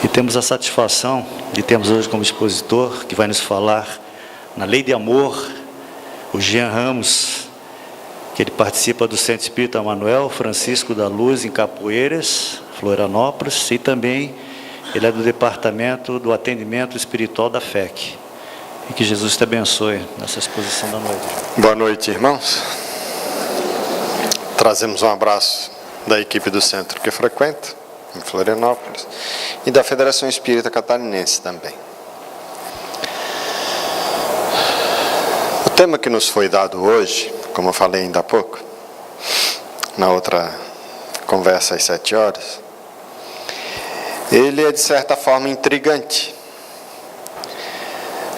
E temos a satisfação de termos hoje como expositor, que vai nos falar na Lei de Amor, o Jean Ramos, que ele participa do Centro Espírita Manuel Francisco da Luz, em Capoeiras, Florianópolis, e também ele é do Departamento do Atendimento Espiritual da FEC. E que Jesus te abençoe nessa exposição da noite. Boa noite, irmãos. Trazemos um abraço da equipe do centro que frequenta, em Florianópolis, e da Federação Espírita Catarinense também. O tema que nos foi dado hoje, como eu falei ainda há pouco, na outra conversa às 7 horas, ele é de certa forma intrigante.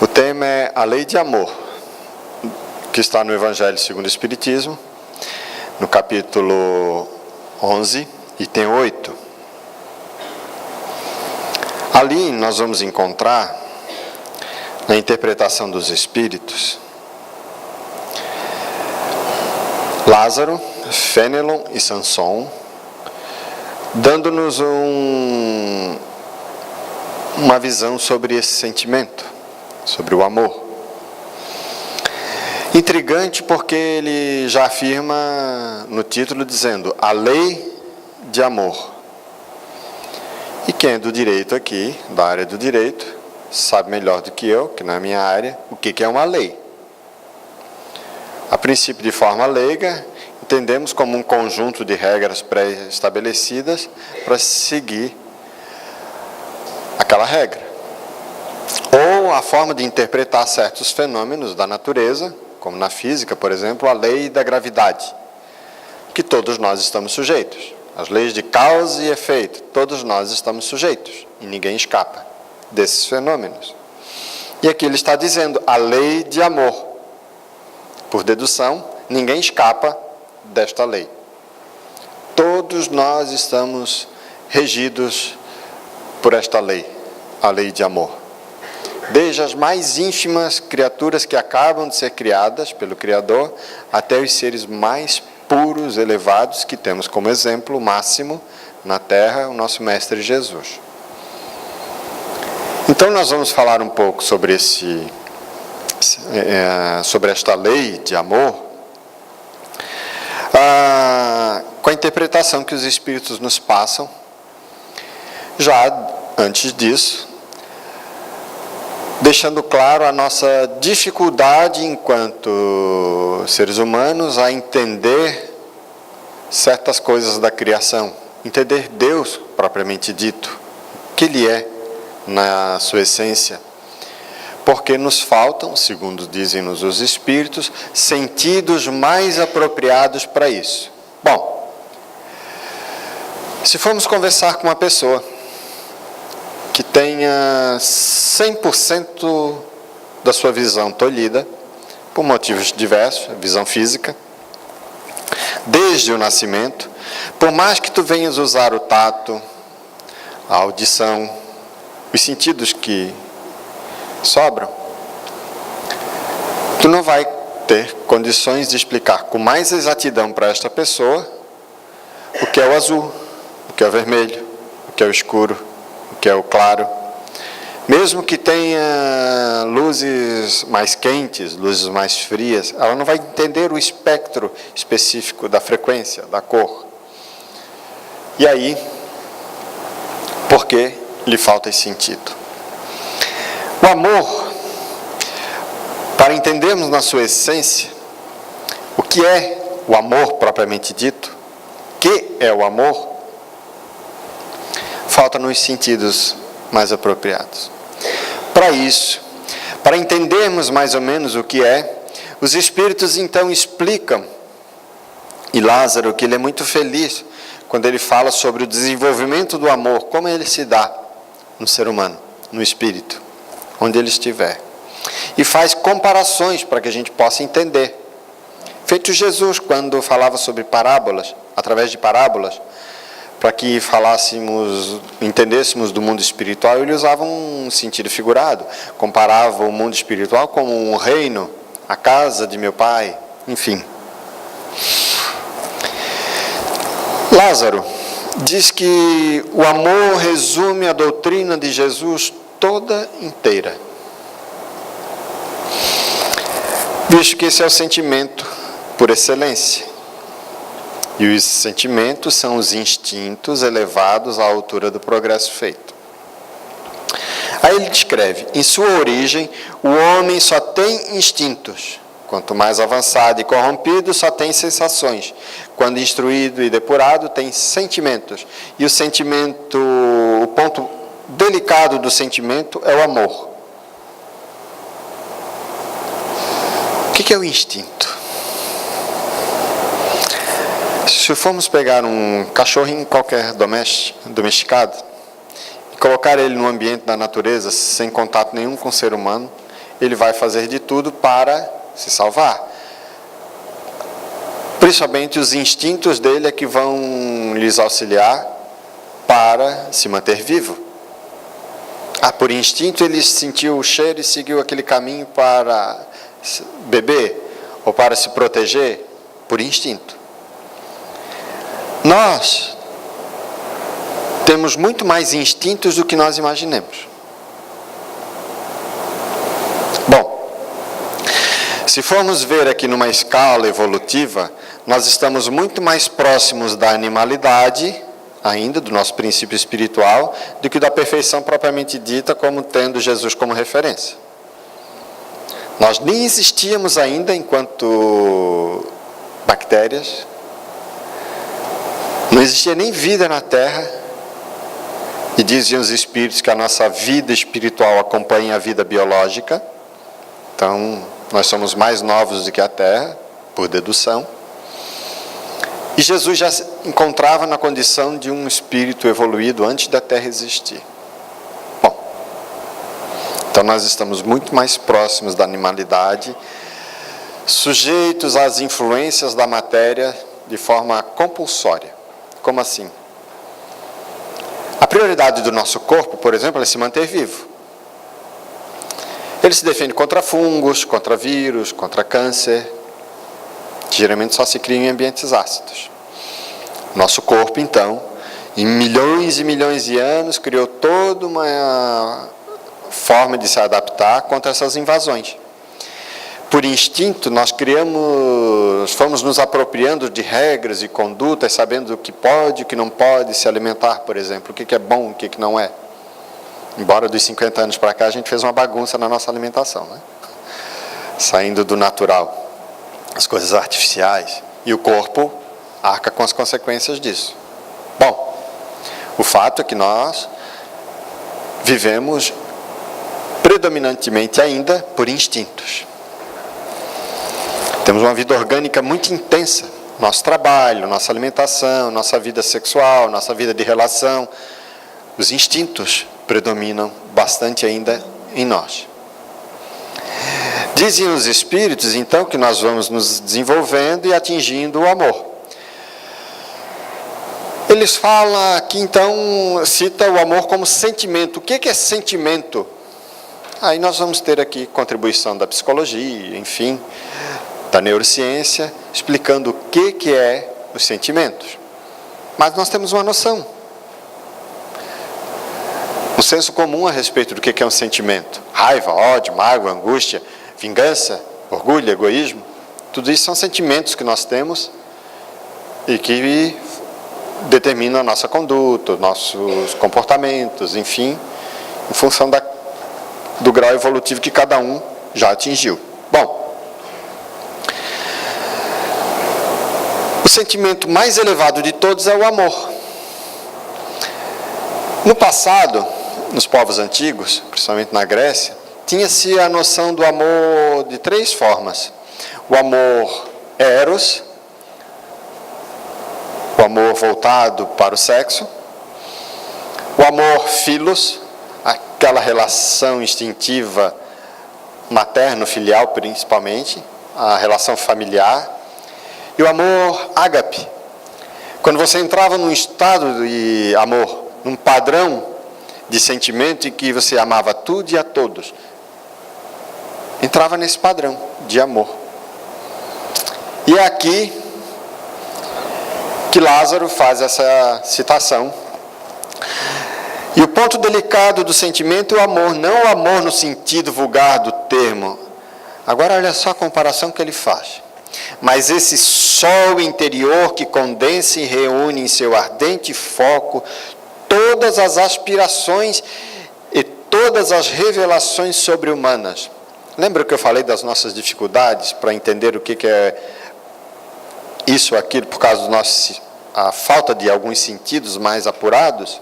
O tema é a Lei de Amor, que está no Evangelho segundo o Espiritismo, no capítulo 11, item 8. Ali nós vamos encontrar, na interpretação dos Espíritos, Lázaro, Fénelon e Sanson, dando-nos uma visão sobre esse sentimento, sobre o amor. Intrigante porque ele já afirma no título dizendo a lei de amor. E quem é do direito aqui, da área do direito, sabe melhor do que eu, que na minha área, o que é uma lei. A princípio, de forma leiga, entendemos como um conjunto de regras pré-estabelecidas para seguir aquela regra. Ou a forma de interpretar certos fenômenos da natureza, como na física, por exemplo, a lei da gravidade, que todos nós estamos sujeitos. As leis de causa e efeito, todos nós estamos sujeitos, e ninguém escapa desses fenômenos. E aqui ele está dizendo a lei de amor. Por dedução, ninguém escapa desta lei. Todos nós estamos regidos por esta lei, a lei de amor. Desde as mais ínfimas criaturas que acabam de ser criadas pelo Criador, até os seres mais puros, elevados, que temos como exemplo máximo na Terra o nosso Mestre Jesus. Então nós vamos falar um pouco sobre sobre esta lei de amor, com a interpretação que os Espíritos nos passam. Já antes disso, deixando claro a nossa dificuldade enquanto seres humanos a entender certas coisas da criação, entender Deus propriamente dito, o que Ele é na sua essência, porque nos faltam, segundo dizem-nos os Espíritos, sentidos mais apropriados para isso. Bom, se formos conversar com uma pessoa que tenha 100% da sua visão tolhida, por motivos diversos, visão física, desde o nascimento, por mais que tu venhas usar o tato, a audição, os sentidos que sobram, tu não vai ter condições de explicar com mais exatidão para esta pessoa o que é o azul, o que é o vermelho, o que é o escuro, o que é o claro. Mesmo que tenha luzes mais quentes, luzes mais frias, ela não vai entender o espectro específico da frequência, da cor. E aí, por que lhe falta esse sentido? O amor, para entendermos na sua essência o que é o amor propriamente dito, que é o amor, falta-nos sentidos mais apropriados. Para isso, para entendermos mais ou menos o que é, os Espíritos então explicam, e Lázaro, que ele é muito feliz quando ele fala sobre o desenvolvimento do amor, como ele se dá no ser humano, no espírito, onde ele estiver. E faz comparações para que a gente possa entender. Feito Jesus, quando falava sobre parábolas, através de parábolas, para que entendêssemos do mundo espiritual, ele usava um sentido figurado, comparava o mundo espiritual como um reino, a casa de meu pai, enfim. Lázaro, diz que o amor resume a doutrina de Jesus toda inteira. Visto que esse é o sentimento por excelência. E os sentimentos são os instintos elevados à altura do progresso feito. Aí ele descreve, em sua origem, o homem só tem instintos. Quanto mais avançado e corrompido, só tem sensações. Quando instruído e depurado, tem sentimentos. E o sentimento, o ponto delicado do sentimento é o amor. O que é o instinto? Se formos pegar um cachorrinho qualquer domesticado e colocar ele no ambiente da natureza, sem contato nenhum com o ser humano, ele vai fazer de tudo para se salvar. Principalmente os instintos dele é que vão lhes auxiliar para se manter vivo. Por instinto ele sentiu o cheiro e seguiu aquele caminho para beber ou para se proteger, por instinto. Nós temos muito mais instintos do que nós imaginemos. Bom, se formos ver aqui numa escala evolutiva, nós estamos muito mais próximos da animalidade, ainda do nosso princípio espiritual, do que da perfeição propriamente dita, como tendo Jesus como referência. Nós nem existíamos ainda enquanto bactérias, não existia nem vida na Terra, e diziam os espíritos que a nossa vida espiritual acompanha a vida biológica, então nós somos mais novos do que a Terra, por dedução, e Jesus já se encontrava na condição de um espírito evoluído antes da Terra existir. Bom, então nós estamos muito mais próximos da animalidade, sujeitos às influências da matéria de forma compulsória. Como assim? A prioridade do nosso corpo, por exemplo, é se manter vivo. Ele se defende contra fungos, contra vírus, contra câncer. Geralmente só se cria em ambientes ácidos. Nosso corpo, então, em milhões e milhões de anos, criou toda uma forma de se adaptar contra essas invasões. Por instinto, nós fomos nos apropriando de regras e condutas, sabendo o que pode e o que não pode se alimentar, por exemplo, o que é bom e o que não é. Embora dos 50 anos para cá a gente fez uma bagunça na nossa alimentação, né? Saindo do natural, as coisas artificiais, e o corpo arca com as consequências disso. Bom, o fato é que nós vivemos predominantemente ainda por instintos. Temos uma vida orgânica muito intensa. Nosso trabalho, nossa alimentação, nossa vida sexual, nossa vida de relação. Os instintos predominam bastante ainda em nós. Dizem os espíritos, então, que nós vamos nos desenvolvendo e atingindo o amor. Eles falam aqui, então, cita o amor como sentimento. O que é sentimento? Aí nós vamos ter aqui contribuição da psicologia, enfim, da neurociência, explicando o que é os sentimentos. Mas nós temos uma noção. Um senso comum a respeito do que é um sentimento. Raiva, ódio, mágoa, angústia, vingança, orgulho, egoísmo. Tudo isso são sentimentos que nós temos e que determinam a nossa conduta, nossos comportamentos, enfim, em função do grau evolutivo que cada um já atingiu. Bom, o sentimento mais elevado de todos é o amor. No passado, nos povos antigos, principalmente na Grécia, tinha-se a noção do amor de 3 formas. O amor eros, o amor voltado para o sexo. O amor philos, aquela relação instintiva materno-filial principalmente, a relação familiar. E o amor ágape, quando você entrava num estado de amor, num padrão de sentimento em que você amava tudo e a todos, entrava nesse padrão de amor. E aqui que Lázaro faz essa citação. E o ponto delicado do sentimento é o amor, não o amor no sentido vulgar do termo. Agora olha só a comparação que ele faz. Mas esse sol interior que condensa e reúne em seu ardente foco todas as aspirações e todas as revelações sobre-humanas. Lembra que eu falei das nossas dificuldades para entender o que é isso, aquilo, por causa a falta de alguns sentidos mais apurados?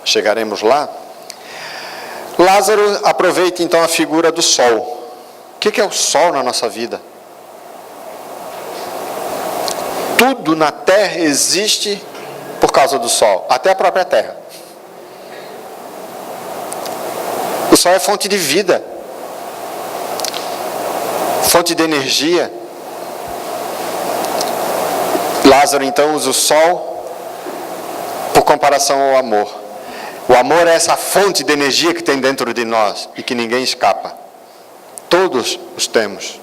Chegaremos lá. Lázaro aproveita então a figura do sol. O que é o sol na nossa vida? Tudo na terra existe por causa do sol, até a própria terra. O sol é fonte de vida, fonte de energia. Lázaro então usa o sol por comparação ao amor. O amor é essa fonte de energia que tem dentro de nós e que ninguém escapa. Todos os temos.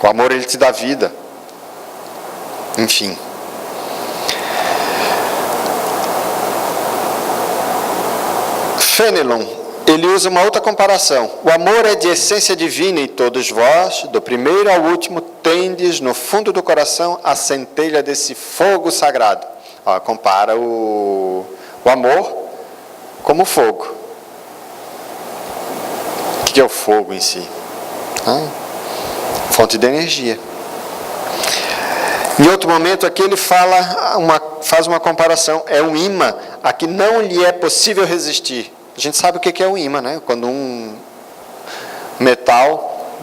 O amor, ele te dá vida. Enfim. Fenelon, ele usa uma outra comparação. O amor é de essência divina e todos vós, do primeiro ao último, tendes no fundo do coração a centelha desse fogo sagrado. Ó, compara o amor como fogo. O que é o fogo em si? Fonte de energia. Em outro momento aqui ele faz uma comparação. É um imã a que não lhe é possível resistir. A gente sabe o que é um imã, né? Quando um metal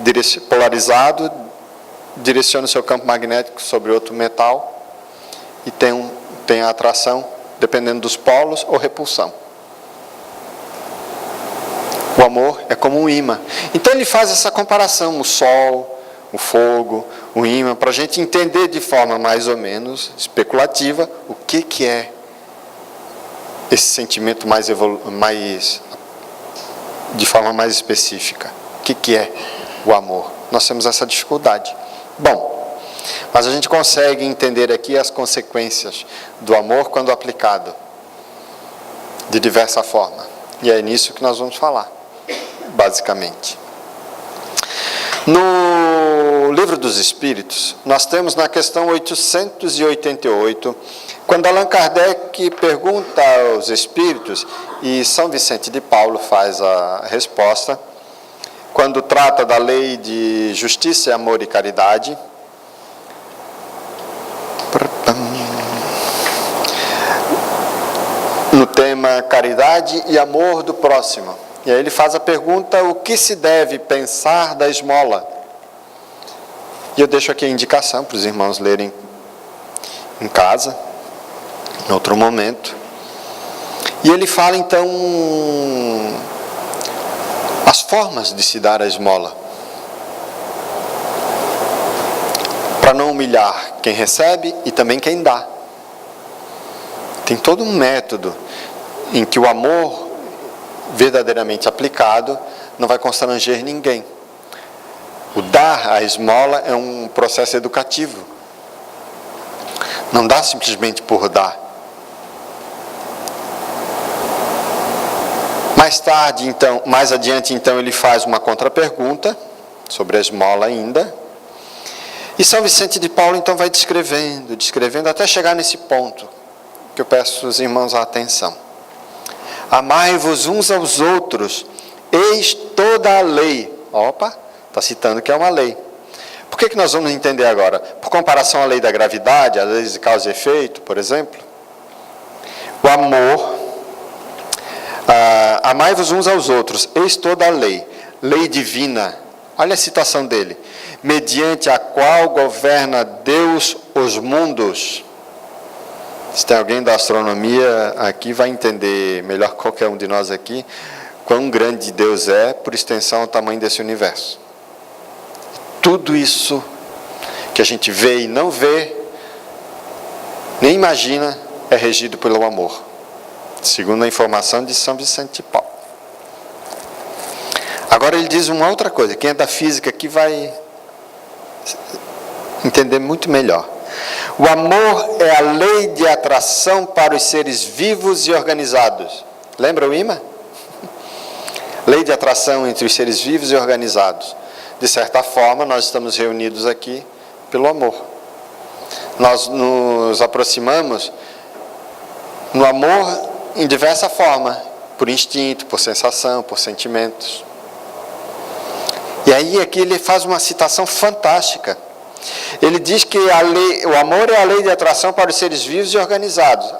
polarizado direciona o seu campo magnético sobre outro metal e tem a atração, dependendo dos polos, ou repulsão. O amor é como um imã. Então ele faz essa comparação, o sol, o fogo, o imã, para a gente entender de forma mais ou menos especulativa o que é esse sentimento de forma mais específica. O que é o amor? Nós temos essa dificuldade. Bom, mas a gente consegue entender aqui as consequências do amor quando aplicado de diversa forma. E é nisso que nós vamos falar, basicamente. No Livro dos Espíritos, nós temos na questão 888, quando Allan Kardec pergunta aos Espíritos, e São Vicente de Paulo faz a resposta, quando trata da lei de justiça, amor e caridade. No tema caridade e amor do próximo. E aí ele faz a pergunta, o que se deve pensar da esmola? E eu deixo aqui a indicação para os irmãos lerem em casa, em outro momento. E ele fala então as formas de se dar a esmola. Para não humilhar quem recebe e também quem dá. Tem todo um método em que o amor verdadeiramente aplicado não vai constranger ninguém. O dar a esmola é um processo educativo. Não dá simplesmente por dar. Mais adiante, então, ele faz uma contrapergunta sobre a esmola ainda. E São Vicente de Paulo, então, vai descrevendo, até chegar nesse ponto, que eu peço aos irmãos a atenção. Amai-vos uns aos outros, eis toda a lei. Opa, está citando que é uma lei. Por que nós vamos entender agora? Por comparação à lei da gravidade, à lei de causa e efeito, por exemplo. O amor, amai-vos uns aos outros, eis toda a lei, lei divina. Olha a citação dele. Mediante a qual governa Deus os mundos. Se tem alguém da astronomia aqui, vai entender melhor que qualquer um de nós aqui, quão grande Deus é, por extensão, o tamanho desse universo. Tudo isso que a gente vê e não vê, nem imagina, é regido pelo amor. Segundo a informação de São Vicente de Paulo. Agora ele diz uma outra coisa, quem é da física aqui vai entender muito melhor. O amor é a lei de atração para os seres vivos e organizados. Lembra o imã? Lei de atração entre os seres vivos e organizados. De certa forma, nós estamos reunidos aqui pelo amor. Nós nos aproximamos no amor em diversa forma, por instinto, por sensação, por sentimentos. E aí aqui ele faz uma citação fantástica. Ele diz que o amor é a lei de atração para os seres vivos e organizados.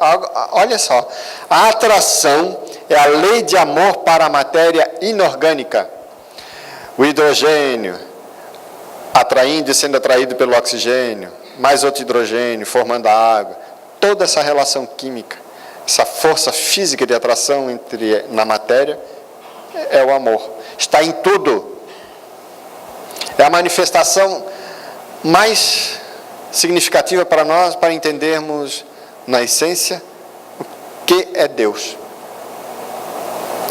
Olha só, a atração é a lei de amor para a matéria inorgânica. O hidrogênio atraindo e sendo atraído pelo oxigênio, mais outro hidrogênio formando a água. Toda essa relação química, essa força física de atração na matéria é o amor. Está em tudo. É a manifestação mais significativa para nós, para entendermos na essência o que é Deus.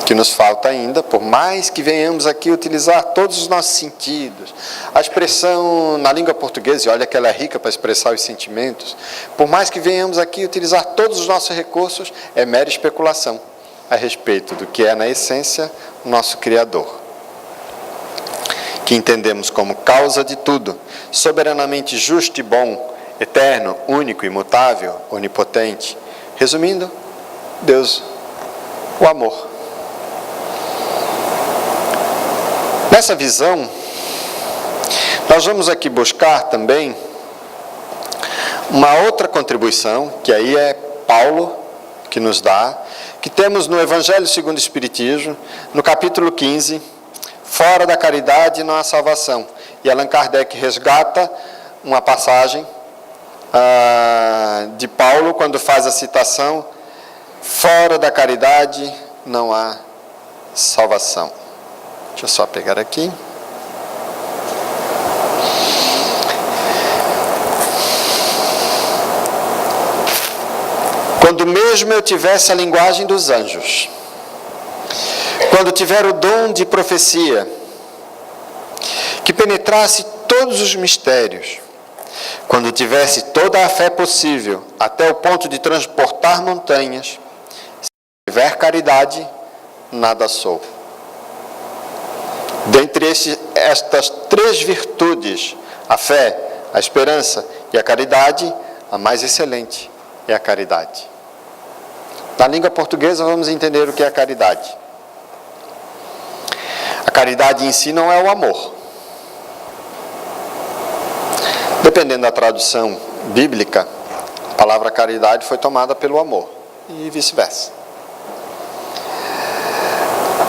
Que nos falta ainda, por mais que venhamos aqui utilizar todos os nossos sentidos, a expressão na língua portuguesa, e olha que ela é rica para expressar os sentimentos, por mais que venhamos aqui utilizar todos os nossos recursos, é mera especulação a respeito do que é na essência o nosso Criador, que entendemos como causa de tudo, soberanamente justo e bom, eterno, único, imutável, onipotente. Resumindo, Deus, o amor. Nessa visão, nós vamos aqui buscar também uma outra contribuição, que aí é Paulo que nos dá, que temos no Evangelho segundo o Espiritismo, no capítulo 15, fora da caridade não há salvação. E Allan Kardec resgata uma passagem de Paulo, quando faz a citação, fora da caridade não há salvação. Deixa eu só pegar aqui. Quando mesmo eu tivesse a linguagem dos anjos, quando tiver o dom de profecia, que penetrasse todos os mistérios, quando tivesse toda a fé possível, até o ponto de transportar montanhas, se tiver caridade, nada sou. Dentre estas três virtudes, a fé, a esperança e a caridade, a mais excelente é a caridade. Na língua portuguesa vamos entender o que é a caridade. A caridade em si não é o amor. Dependendo da tradução bíblica, a palavra caridade foi tomada pelo amor e vice-versa.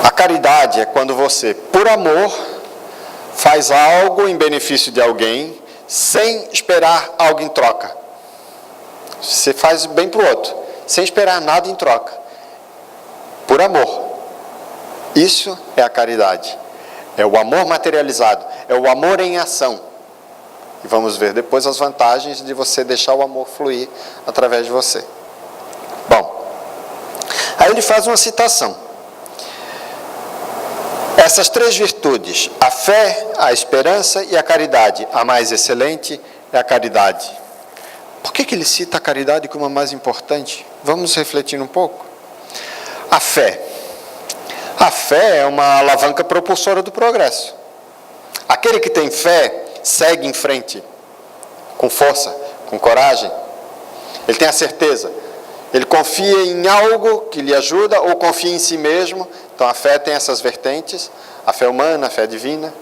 A caridade é quando você, por amor, faz algo em benefício de alguém sem esperar algo em troca. Você faz bem para o outro, sem esperar nada em troca. Por amor. Isso é a caridade. É o amor materializado. É o amor em ação. E vamos ver depois as vantagens de você deixar o amor fluir através de você. Bom, aí ele faz uma citação. Essas três virtudes, a fé, a esperança e a caridade, a mais excelente é a caridade. Por que ele cita a caridade como a mais importante? Vamos refletir um pouco. A fé. A fé é uma alavanca propulsora do progresso. Aquele que tem fé segue em frente, com força, com coragem. Ele tem a certeza. Ele confia em algo que lhe ajuda ou confia em si mesmo. Então a fé tem essas vertentes, a fé humana, a fé divina.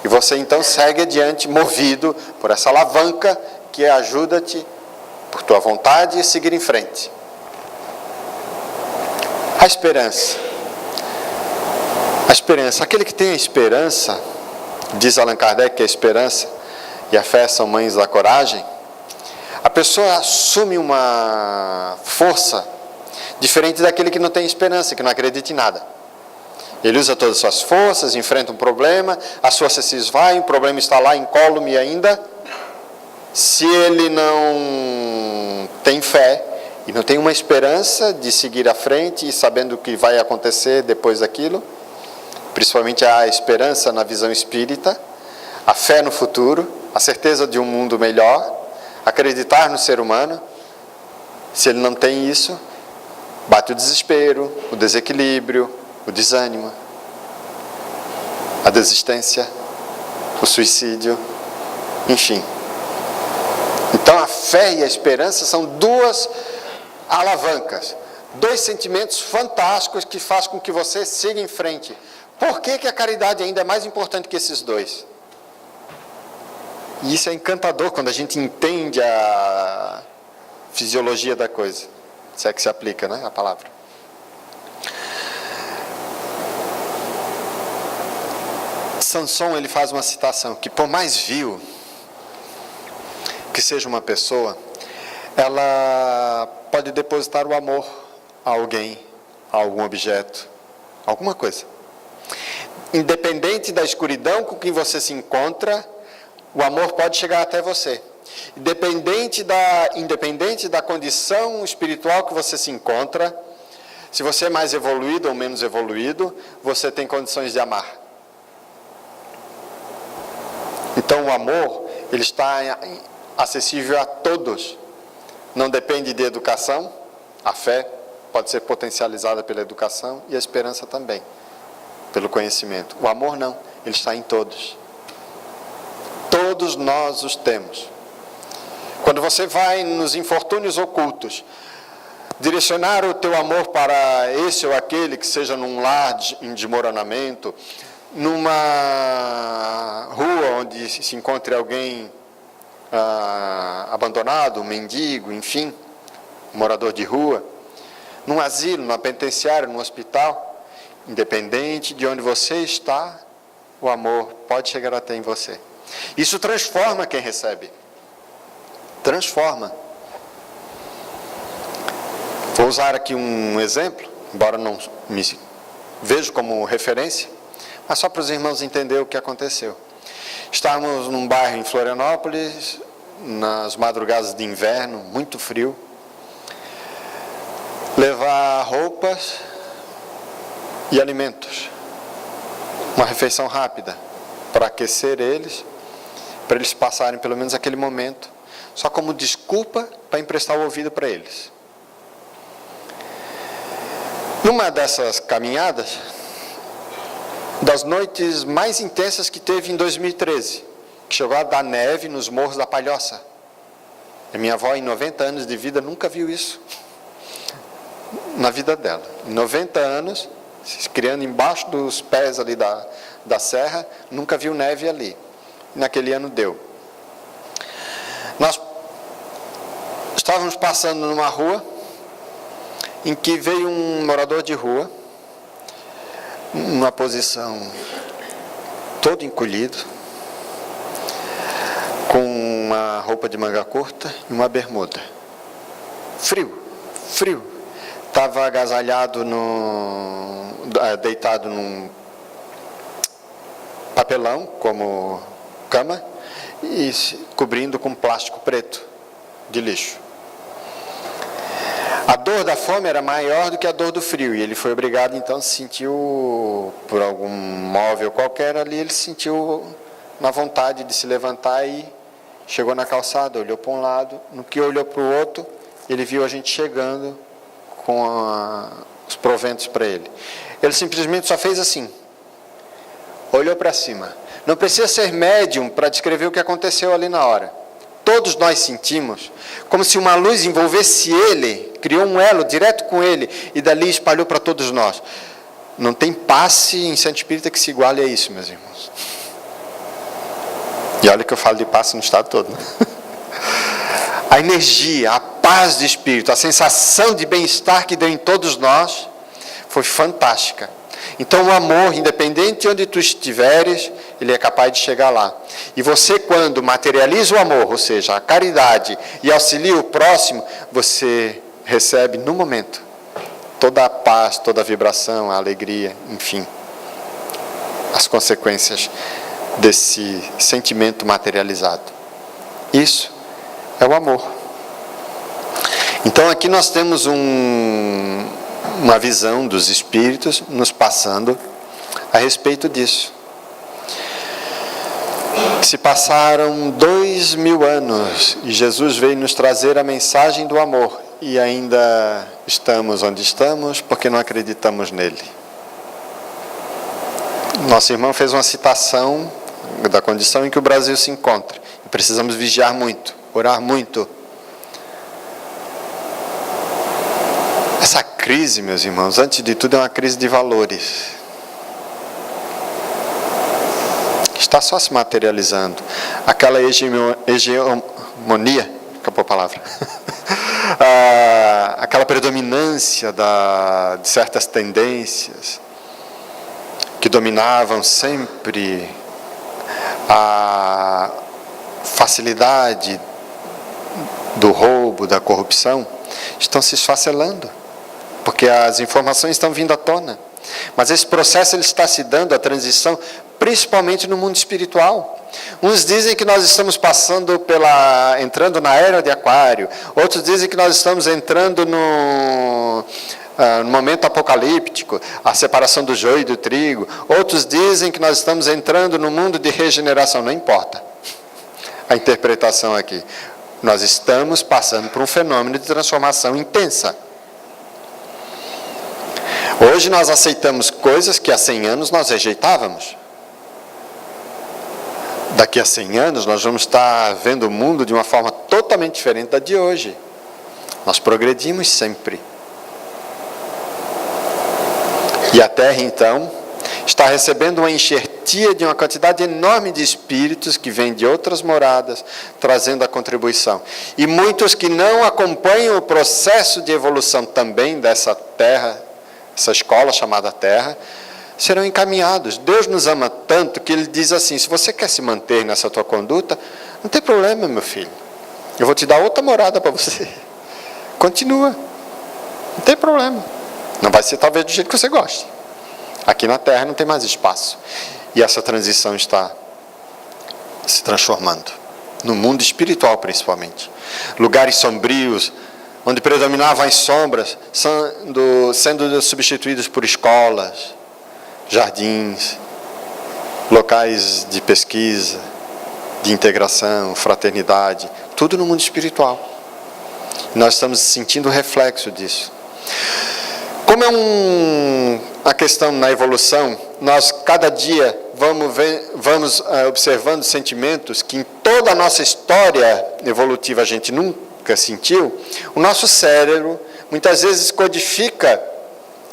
E você então segue adiante, movido por essa alavanca que ajuda-te, por tua vontade, a seguir em frente. A esperança. A esperança. Aquele que tem a esperança, diz Allan Kardec que a esperança e a fé são mães da coragem, a pessoa assume uma força diferente daquele que não tem esperança, que não acredita em nada. Ele usa todas as suas forças, enfrenta um problema, as forças se esvaem, o problema está lá incólume ainda. Se ele não tem fé e não tem uma esperança de seguir à frente e sabendo o que vai acontecer depois daquilo, principalmente a esperança na visão espírita, a fé no futuro, a certeza de um mundo melhor, acreditar no ser humano. Se ele não tem isso, bate o desespero, o desequilíbrio, o desânimo, a desistência, o suicídio, enfim. Então a fé e a esperança são duas alavancas, dois sentimentos fantásticos que fazem com que você siga em frente. Por que a caridade ainda é mais importante que esses dois? E isso é encantador quando a gente entende a fisiologia da coisa, se é que se aplica, né, a palavra. Sansão, ele faz uma citação que, por mais vil que seja uma pessoa, ela pode depositar o amor a alguém, a algum objeto, alguma coisa. Independente da escuridão com que você se encontra, o amor pode chegar até você. Independente da condição espiritual que você se encontra, se você é mais evoluído ou menos evoluído, você tem condições de amar. Então o amor, ele está acessível a todos. Não depende de educação. A fé pode ser potencializada pela educação e a esperança também, pelo conhecimento. O amor não, ele está em todos. Todos nós os temos. Quando você vai nos infortúnios ocultos, direcionar o teu amor para esse ou aquele que seja num lar em desmoronamento, numa rua onde se encontre alguém abandonado, um mendigo, enfim, um morador de rua, num asilo, numa penitenciária, num hospital, independente de onde você está, o amor pode chegar até em você. Isso transforma quem recebe. Transforma. Vou usar aqui um exemplo, embora não me vejo como referência, mas só para os irmãos entenderem o que aconteceu. Estávamos num bairro em Florianópolis, nas madrugadas de inverno, muito frio. Levar roupas e alimentos. Uma refeição rápida, para aquecer eles, para eles passarem pelo menos aquele momento, só como desculpa para emprestar o ouvido para eles. Numa dessas caminhadas, das noites mais intensas que teve em 2013, que chegou a dar neve nos morros da Palhoça. A minha avó, em 90 anos de vida, nunca viu isso na vida dela. Em 90 anos, se criando embaixo dos pés ali da serra, nunca viu neve ali. Naquele ano deu. Nós estávamos passando numa rua em que veio um morador de rua, numa posição todo encolhido, com uma roupa de manga curta e uma bermuda. Frio. Estava agasalhado, deitado num papelão, como cama, e cobrindo com plástico preto de lixo. A dor da fome era maior do que a dor do frio, e ele foi obrigado, então, se sentiu, por algum móvel qualquer ali, ele se sentiu na vontade de se levantar e chegou na calçada, olhou para um lado, no que olhou para o outro, ele viu a gente chegando com os proventos para ele. Ele simplesmente só fez assim, olhou para cima. Não precisa ser médium para descrever o que aconteceu ali na hora. Todos nós sentimos como se uma luz envolvesse ele, criou um elo direto com ele e dali espalhou para todos nós. Não tem passe em Centro Espírita que se iguale a isso, meus irmãos. E olha que eu falo de passe no estado todo, né? A energia, a paz de espírito, a sensação de bem-estar que deu em todos nós foi fantástica. Então o amor, independente de onde tu estiveres, ele é capaz de chegar lá. E você, quando materializa o amor, ou seja, a caridade, e auxilia o próximo, você recebe no momento toda a paz, toda a vibração, a alegria, enfim, as consequências desse sentimento materializado. Isso é o amor. Então aqui nós temos uma visão dos espíritos nos passando a respeito disso. Se passaram 2000 anos e Jesus veio nos trazer a mensagem do amor e ainda estamos onde estamos porque não acreditamos nele. Nosso irmão fez uma citação da condição em que o Brasil se encontra. E precisamos vigiar muito, orar muito. Essa crise, meus irmãos, antes de tudo é uma crise de valores. Está só se materializando. Aquela hegemonia, acabou a palavra. Aquela predominância de certas tendências que dominavam sempre a facilidade do roubo, da corrupção, estão se esfacelando, porque as informações estão vindo à tona. Mas esse processo ele está se dando, a transição, principalmente no mundo espiritual. Uns dizem que nós estamos entrando na era de Aquário, outros dizem que nós estamos entrando no momento apocalíptico, a separação do joio e do trigo. Outros dizem que nós estamos entrando no mundo de regeneração. Não importa a interpretação aqui. Nós estamos passando por um fenômeno de transformação intensa. Hoje nós aceitamos coisas que há 100 anos nós rejeitávamos. Daqui a 100 anos nós vamos estar vendo o mundo de uma forma totalmente diferente da de hoje. Nós progredimos sempre. E a Terra, então, está recebendo uma enxertia de uma quantidade enorme de espíritos que vêm de outras moradas, trazendo a contribuição. E muitos que não acompanham o processo de evolução também dessa Terra, essa escola chamada Terra, serão encaminhados. Deus nos ama tanto que Ele diz assim: se você quer se manter nessa tua conduta, não tem problema, meu filho. Eu vou te dar outra morada para você. Continua. Não tem problema. Não vai ser talvez do jeito que você goste. Aqui na Terra não tem mais espaço. E essa transição está se transformando. No mundo espiritual, principalmente. Lugares sombrios, onde predominavam as sombras, sendo substituídos por escolas, jardins, locais de pesquisa, de integração, fraternidade, tudo no mundo espiritual. Nós estamos sentindo o reflexo disso. Como é a questão na evolução, nós cada dia vamos observando sentimentos que em toda a nossa história evolutiva a gente nunca sentiu. O nosso cérebro muitas vezes codifica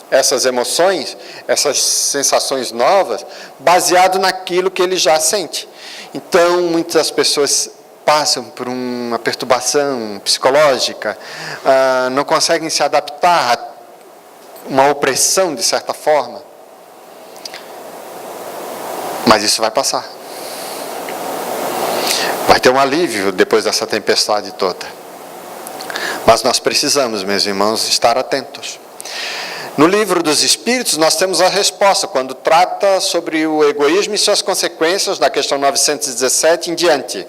essas emoções, essas sensações novas, baseado naquilo que ele já sente. Então, muitas pessoas passam por uma perturbação psicológica, não conseguem se adaptar a uma opressão de certa forma. Mas isso vai passar. Vai ter um alívio depois dessa tempestade toda. Mas nós precisamos, meus irmãos, estar atentos. No livro dos Espíritos, nós temos a resposta, quando trata sobre o egoísmo e suas consequências, na questão 917 em diante.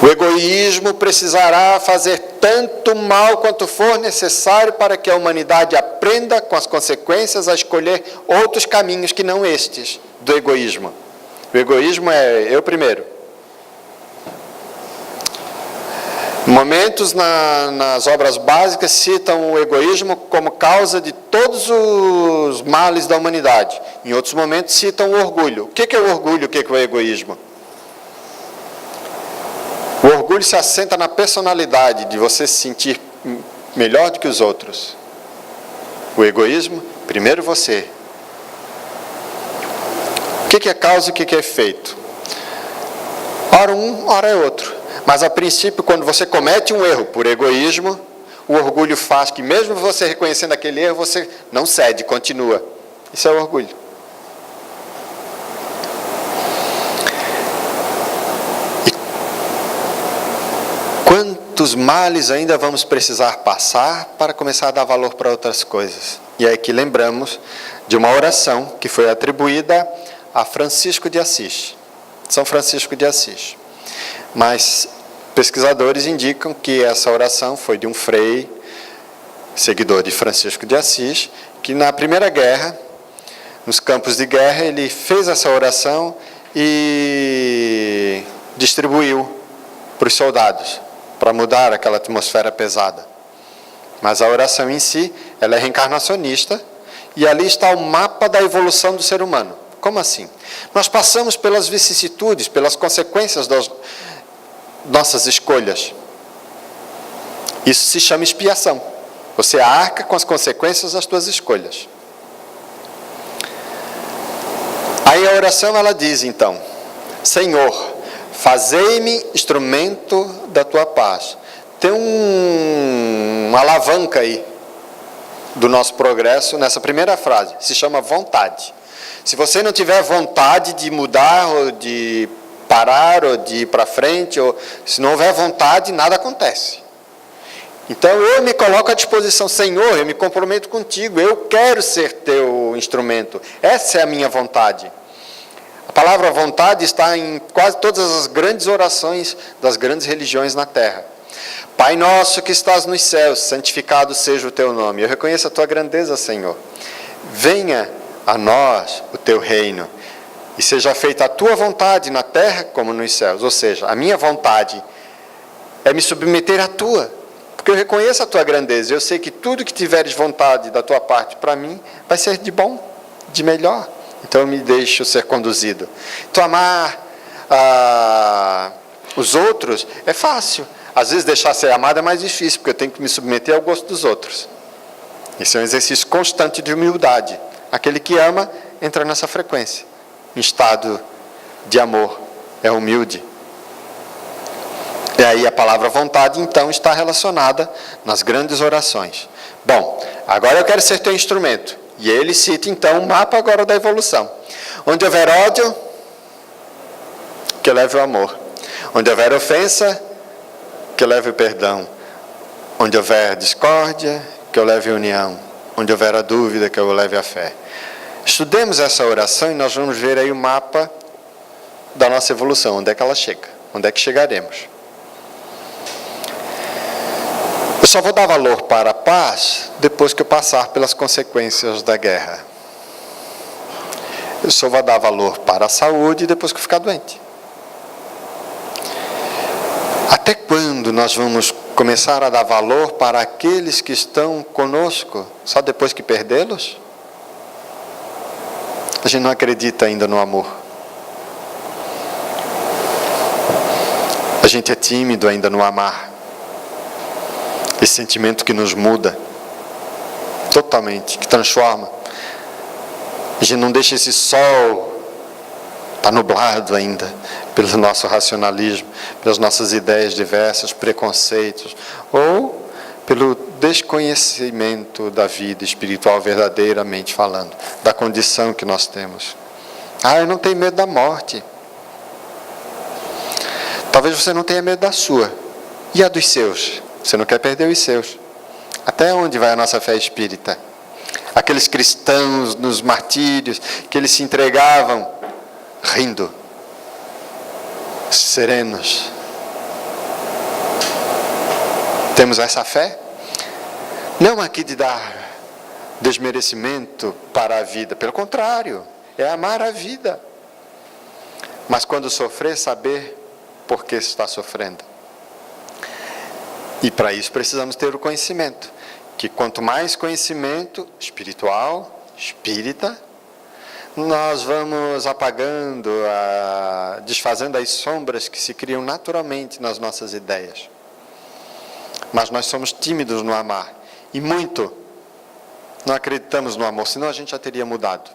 O egoísmo precisará fazer tanto mal quanto for necessário para que a humanidade aprenda com as consequências a escolher outros caminhos que não estes do egoísmo. O egoísmo é eu primeiro. Momentos nas obras básicas citam o egoísmo como causa de todos os males da humanidade. Em outros momentos citam o orgulho. O que é o orgulho? O que é o egoísmo? O orgulho se assenta na personalidade de você se sentir melhor do que os outros. O egoísmo, primeiro você. O que é causa e o que é efeito? Ora um, ora é outro. Mas a princípio, quando você comete um erro por egoísmo, o orgulho faz que mesmo você reconhecendo aquele erro, você não cede, continua. Isso é o orgulho. Quantos males ainda vamos precisar passar para começar a dar valor para outras coisas? E é que lembramos de uma oração que foi atribuída a Francisco de Assis, São Francisco de Assis. Mas pesquisadores indicam que essa oração foi de um frei, seguidor de Francisco de Assis, que na Primeira Guerra nos campos de guerra, ele fez essa oração e distribuiu para os soldados, para mudar aquela atmosfera pesada. Mas a oração em si, ela é reencarnacionista, e ali está o mapa da evolução do ser humano. Como assim? Nós passamos pelas vicissitudes, pelas consequências das nossas escolhas. Isso se chama expiação. Você arca com as consequências das suas escolhas. Aí a oração ela diz então: Senhor, fazei-me instrumento da tua paz. Tem uma alavanca aí do nosso progresso nessa primeira frase, se chama vontade. Se você não tiver vontade de mudar, ou de parar, ou de ir para frente, ou se não houver vontade, nada acontece. Então eu me coloco à disposição, Senhor, eu me comprometo contigo, eu quero ser teu instrumento, essa é a minha vontade. A palavra vontade está em quase todas as grandes orações das grandes religiões na terra. Pai nosso que estás nos céus, santificado seja o teu nome. Eu reconheço a tua grandeza, Senhor. Venha a nós o teu reino e seja feita a tua vontade na terra como nos céus. Ou seja, a minha vontade é me submeter à tua, porque eu reconheço a tua grandeza. Eu sei que tudo que tiveres vontade da tua parte para mim vai ser de bom, de melhor. Então eu me deixo ser conduzido. Então amar os outros é fácil. Às vezes deixar ser amado é mais difícil, porque eu tenho que me submeter ao gosto dos outros. Isso é um exercício constante de humildade. Aquele que ama entra nessa frequência. Em estado de amor, é humilde. E aí a palavra vontade, então, está relacionada nas grandes orações. Bom, agora eu quero ser teu instrumento. E ele cita, então, o mapa agora da evolução. Onde houver ódio, que eu leve o amor. Onde houver ofensa, que eu leve o perdão. Onde houver discórdia, que eu leve a união. Onde houver a dúvida, que eu leve a fé. Estudemos essa oração e nós vamos ver aí o mapa da nossa evolução. Onde é que ela chega? Onde é que chegaremos? Eu só vou dar valor para a paz depois que eu passar pelas consequências da guerra. Eu só vou dar valor para a saúde depois que eu ficar doente. Até quando nós vamos começar a dar valor para aqueles que estão conosco? Só depois que perdê-los? A gente não acredita ainda no amor. A gente é tímido ainda no amar. Esse sentimento que nos muda totalmente, que transforma. A gente não deixa esse sol estar nublado ainda pelo nosso racionalismo, pelas nossas ideias diversas, preconceitos, ou pelo desconhecimento da vida espiritual verdadeiramente falando, da condição que nós temos. Eu não tenho medo da morte. Talvez você não tenha medo da sua. E a dos seus? Você não quer perder os seus. Até onde vai a nossa fé espírita? Aqueles cristãos nos martírios, que eles se entregavam rindo, serenos. Temos essa fé? Não aqui de dar desmerecimento para a vida. Pelo contrário, é amar a vida. Mas quando sofrer, saber por que está sofrendo. E para isso precisamos ter o conhecimento. Que quanto mais conhecimento espiritual, espírita, nós vamos apagando, desfazendo as sombras que se criam naturalmente nas nossas ideias. Mas nós somos tímidos no amar. E muito. Não acreditamos no amor, senão a gente já teria mudado.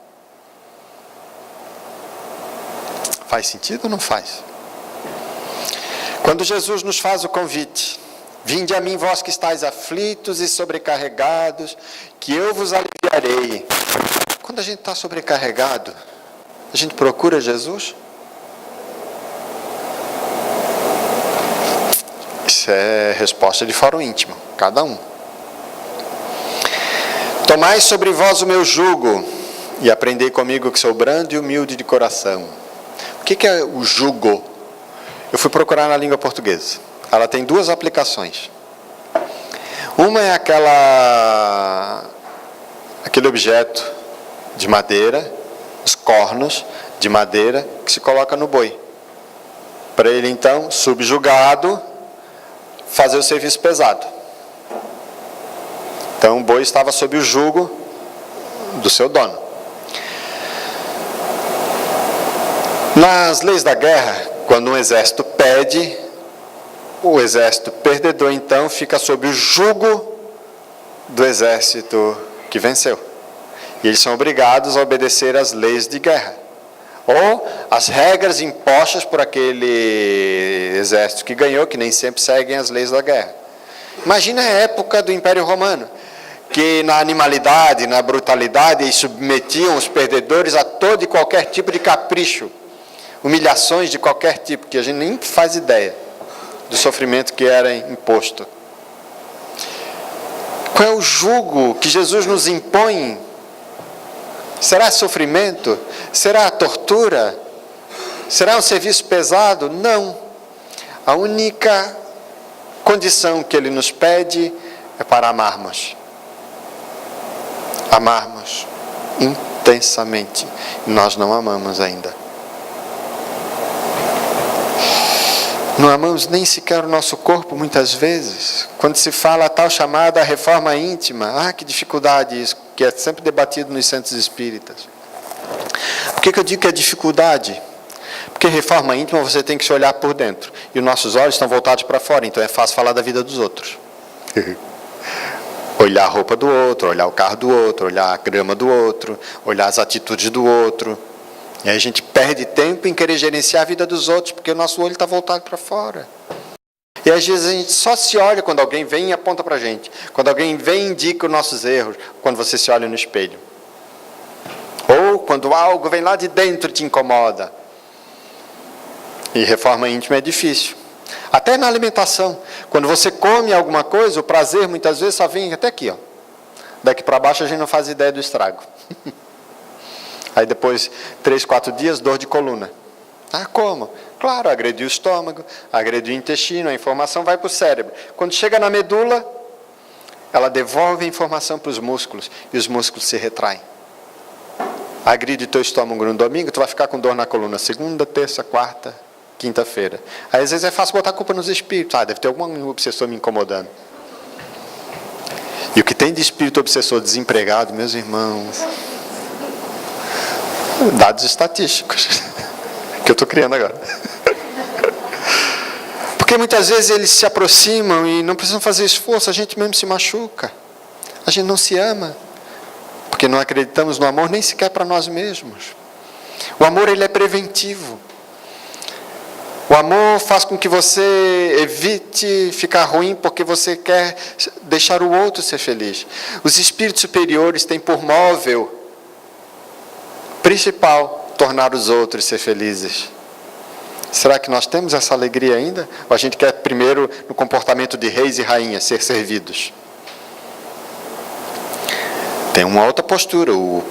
Faz sentido ou não faz? Quando Jesus nos faz o convite: vinde a mim, vós que estáis aflitos e sobrecarregados, que eu vos aliviarei. Quando a gente está sobrecarregado, a gente procura Jesus? Isso é resposta de fórum íntimo, cada um. Tomai sobre vós o meu jugo e aprendei comigo que sou brando e humilde de coração. O que é o jugo? Eu fui procurar na língua portuguesa. Ela tem duas aplicações. Uma é aquele objeto de madeira os cornos de madeira que se coloca no boi. Para ele, então, subjugado, fazer o serviço pesado. Então, o boi estava sob o jugo do seu dono. Nas leis da guerra, quando um exército perde, o exército perdedor, então, fica sob o jugo do exército que venceu. E eles são obrigados a obedecer às leis de guerra, ou as regras impostas por aquele exército que ganhou, que nem sempre seguem as leis da guerra. Imagina a época do Império Romano, que na animalidade, na brutalidade, eles submetiam os perdedores a todo e qualquer tipo de capricho, humilhações de qualquer tipo, que a gente nem faz ideia do sofrimento que era imposto. Qual é o jugo que Jesus nos impõe? Será sofrimento? Será tortura? Será um serviço pesado? Não. A única condição que Ele nos pede é para amarmos. Amarmos intensamente. Nós não amamos ainda. Não amamos nem sequer o nosso corpo, muitas vezes. Quando se fala a tal chamada reforma íntima, que dificuldade isso, que é sempre debatido nos centros espíritas. Por que eu digo que é dificuldade? Porque reforma íntima você tem que se olhar por dentro. E os nossos olhos estão voltados para fora, então é fácil falar da vida dos outros. Olhar a roupa do outro, olhar o carro do outro, olhar a grama do outro, olhar as atitudes do outro. E aí a gente perde tempo em querer gerenciar a vida dos outros, porque o nosso olho está voltado para fora. E às vezes a gente só se olha quando alguém vem e aponta para a gente. Quando alguém vem e indica os nossos erros, quando você se olha no espelho. Ou quando algo vem lá de dentro e te incomoda. E reforma íntima é difícil. Até na alimentação. Quando você come alguma coisa, o prazer muitas vezes só vem até aqui. Daqui para baixo a gente não faz ideia do estrago. Aí depois, 3, 4 dias, dor de coluna. Como? Claro, agrediu o estômago, agrediu o intestino, a informação vai para o cérebro. Quando chega na medula, ela devolve a informação para os músculos, e os músculos se retraem. Agride teu estômago no domingo, tu vai ficar com dor na coluna segunda, terça, quarta, quinta-feira. Aí às vezes é fácil botar a culpa nos espíritos. Deve ter algum obsessor me incomodando. E o que tem de espírito obsessor desempregado, meus irmãos... Dados estatísticos que eu estou criando agora. Porque muitas vezes eles se aproximam e não precisam fazer esforço, a gente mesmo se machuca. A gente não se ama, porque não acreditamos no amor nem sequer para nós mesmos. O amor, ele é preventivo. O amor faz com que você evite ficar ruim porque você quer deixar o outro ser feliz. Os espíritos superiores têm por móvel principal, tornar os outros ser felizes. Será que nós temos essa alegria ainda? Ou a gente quer primeiro, no comportamento de reis e rainhas, ser servidos? Tem uma outra postura, o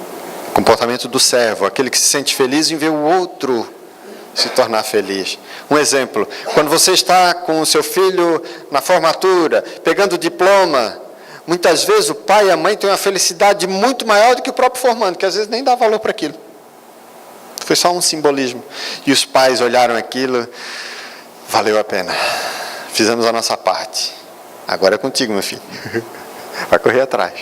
comportamento do servo, aquele que se sente feliz em ver o outro se tornar feliz. Um exemplo, quando você está com o seu filho na formatura, pegando o diploma, muitas vezes o pai e a mãe têm uma felicidade muito maior do que o próprio formando, que às vezes nem dá valor para aquilo. Foi só um simbolismo. E os pais olharam aquilo, valeu a pena. Fizemos a nossa parte. Agora é contigo, meu filho. Vai correr atrás.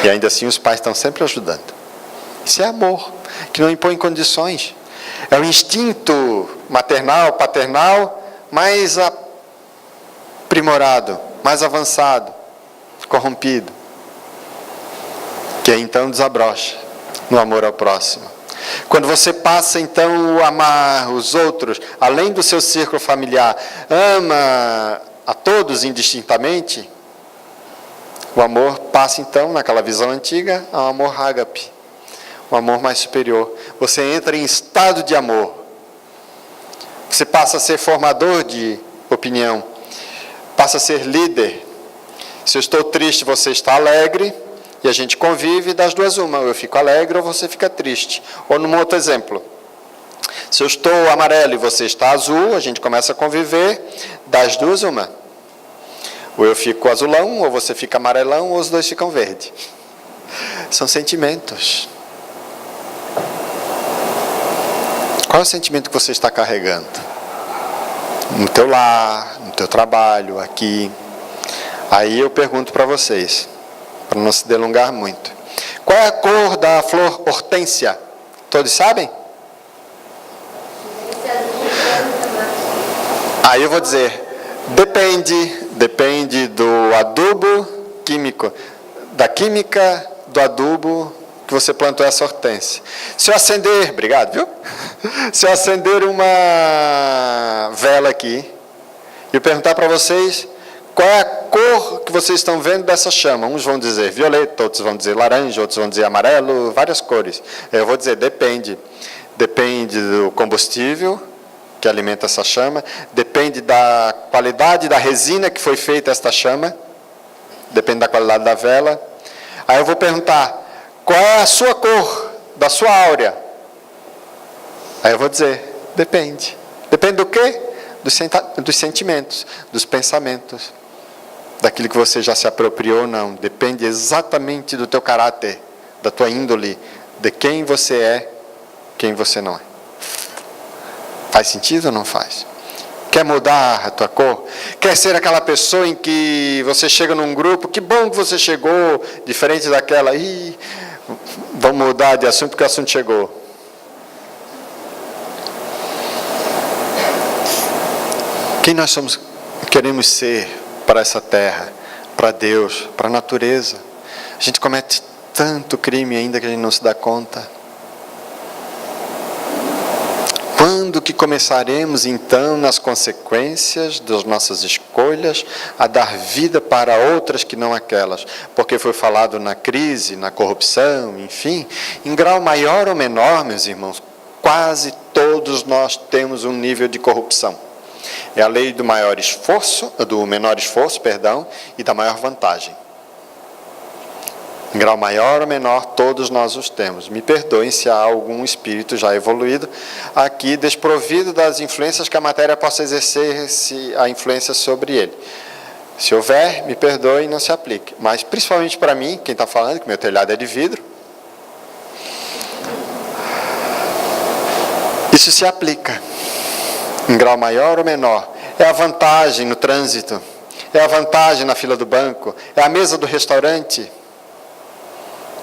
E ainda assim os pais estão sempre ajudando. Isso é amor, que não impõe condições. É o instinto maternal, paternal, mais aprimorado, mais avançado, corrompido, que então desabrocha no amor ao próximo. Quando você passa então a amar os outros, além do seu círculo familiar, ama a todos indistintamente, o amor passa então, naquela visão antiga, ao amor ágape, um amor mais superior. Você entra em estado de amor. Você passa a ser formador de opinião, passa a ser líder. Se eu estou triste, você está alegre, e a gente convive das duas uma, ou eu fico alegre ou você fica triste. Ou num outro exemplo, se eu estou amarelo e você está azul, a gente começa a conviver das duas uma. Ou eu fico azulão, ou você fica amarelão, ou os dois ficam verde. São sentimentos. Qual é o sentimento que você está carregando? No teu lar, no teu trabalho, aqui. Aí eu pergunto para vocês, para não se delongar muito. Qual é a cor da flor hortênsia? Todos sabem? Aí eu vou dizer, depende do adubo químico, da química do adubo que você plantou essa hortênsia. Se eu acender, obrigado, viu? Se eu acender uma vela aqui e eu perguntar para vocês qual é a cor que vocês estão vendo dessa chama, uns vão dizer violeta, outros vão dizer laranja, outros vão dizer amarelo, várias cores. Eu vou dizer depende do combustível que alimenta essa chama, depende da qualidade da resina que foi feita esta chama, depende da qualidade da vela. Aí eu vou perguntar, qual é a sua cor, da sua áurea? Aí eu vou dizer, depende. Depende do quê? Dos sentimentos, dos pensamentos, daquilo que você já se apropriou ou não. Depende exatamente do teu caráter, da tua índole, de quem você é, quem você não é. Faz sentido ou não faz? Quer mudar a tua cor? Quer ser aquela pessoa em que você chega num grupo, que bom que você chegou, diferente daquela, vamos mudar de assunto porque o assunto chegou. Quem nós queremos ser para essa terra, para Deus, para a natureza? A gente comete tanto crime ainda que a gente não se dá conta. Quando que começaremos então, nas consequências das nossas escolhas, a dar vida para outras que não aquelas? Porque foi falado na crise, na corrupção, enfim, em grau maior ou menor, meus irmãos, quase todos nós temos um nível de corrupção. É a lei do menor esforço, e da maior vantagem. Em grau maior ou menor, todos nós os temos. Me perdoem se há algum espírito já evoluído aqui, desprovido das influências que a matéria possa exercer a influência sobre ele. Se houver, me perdoe e não se aplique. Mas, principalmente para mim, quem está falando, que meu telhado é de vidro, isso se aplica. Em grau maior ou menor. É a vantagem no trânsito, é a vantagem na fila do banco, é a mesa do restaurante.